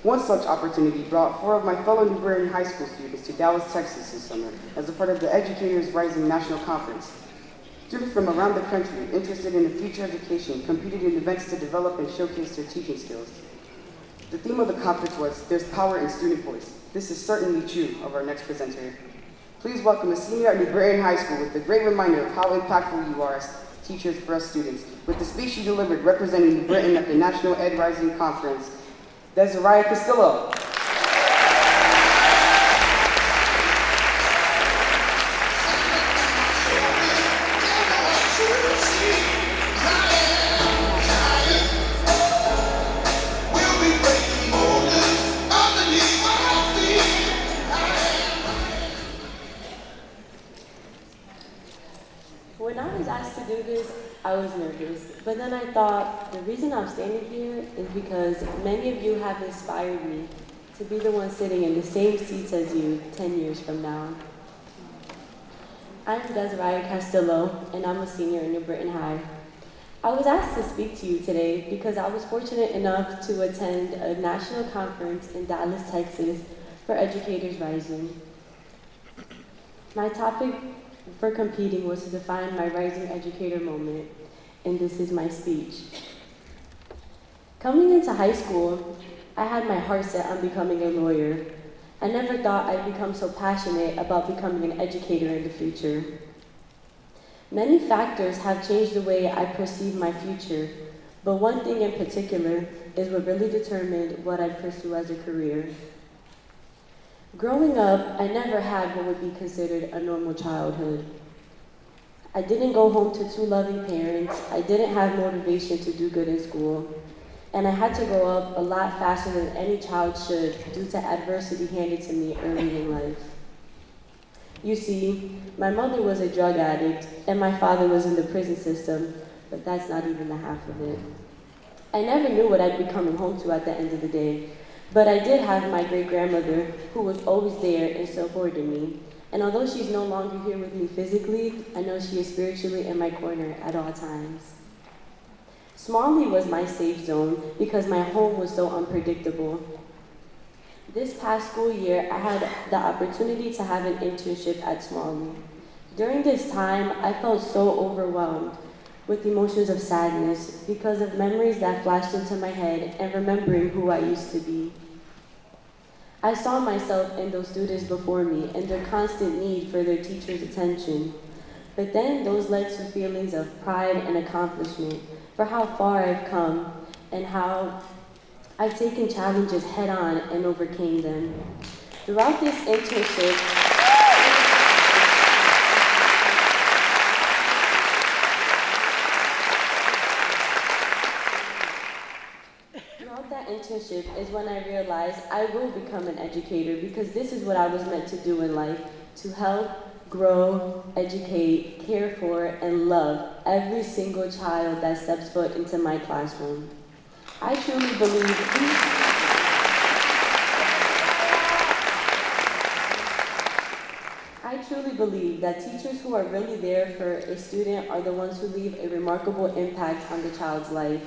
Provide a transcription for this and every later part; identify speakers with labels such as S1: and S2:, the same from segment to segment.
S1: One such opportunity brought four of my fellow New Britain High School students to Dallas, Texas this summer as a part of the Educators Rising National Conference. Students from around the country interested in future education competed in events to develop and showcase their teaching skills. The theme of the conference was, "There's Power in Student Voice." This is certainly true of our next presenter. Please welcome a senior at New Britain High School with a great reminder of how impactful you are as teachers for us students. With the speech she delivered representing New Britain at the National Ed Rising Conference, Deseriah Castillo.
S2: When I was asked to do this, I was nervous, but then I thought the reason I'm standing here is because many of you have inspired me to be the one sitting in the same seats as you 10 years from now. I'm Deseriah Castillo, and I'm a senior in New Britain High. I was asked to speak to you today because I was fortunate enough to attend a national conference in Dallas, Texas for Educators Rising. My topic for competing was to define my rising educator moment, and this is my speech. Coming into high school, I had my heart set on becoming a lawyer. I never thought I'd become so passionate about becoming an educator in the future. Many factors have changed the way I perceive my future, but one thing in particular is what really determined what I'd pursue as a career. Growing up, I never had what would be considered a normal childhood. I didn't go home to two loving parents, I didn't have motivation to do good in school, and I had to grow up a lot faster than any child should due to adversity handed to me early in life. You see, my mother was a drug addict, and my father was in the prison system, but that's not even the half of it. I never knew what I'd be coming home to at the end of the day. But I did have my great-grandmother who was always there and supported me. And although she's no longer here with me physically, I know she is spiritually in my corner at all times. Smalley was my safe zone because my home was so unpredictable. This past school year, I had the opportunity to have an internship at Smalley. During this time, I felt so overwhelmed with emotions of sadness because of memories that flashed into my head and remembering who I used to be. I saw myself in those students before me and their constant need for their teachers' attention. But then those led to feelings of pride and accomplishment for how far I've come and how I've taken challenges head on and overcame them. Throughout this internship, is when I realized I will become an educator because this is what I was meant to do in life, to help, grow, educate, care for, and love every single child that steps foot into my classroom. I truly believe that teachers who are really there for a student are the ones who leave a remarkable impact on the child's life.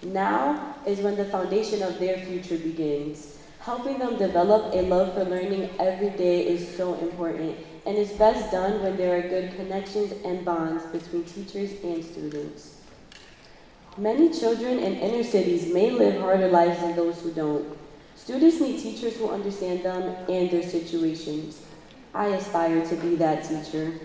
S2: Now is when the foundation of their future begins. Helping them develop a love for learning every day is so important, and is best done when there are good connections and bonds between teachers and students. Many children in inner cities may live harder lives than those who don't. Students need teachers who understand them and their situations. I aspire to be that teacher.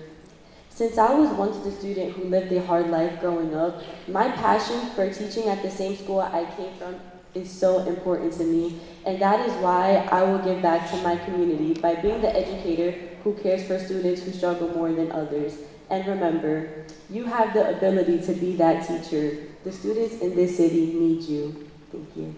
S2: Since I was once the student who lived a hard life growing up, my passion for teaching at the same school I came from is so important to me, and that is why I will give back to my community by being the educator who cares for students who struggle more than others. And remember, you have the ability to be that teacher. The students in this city need you. Thank you.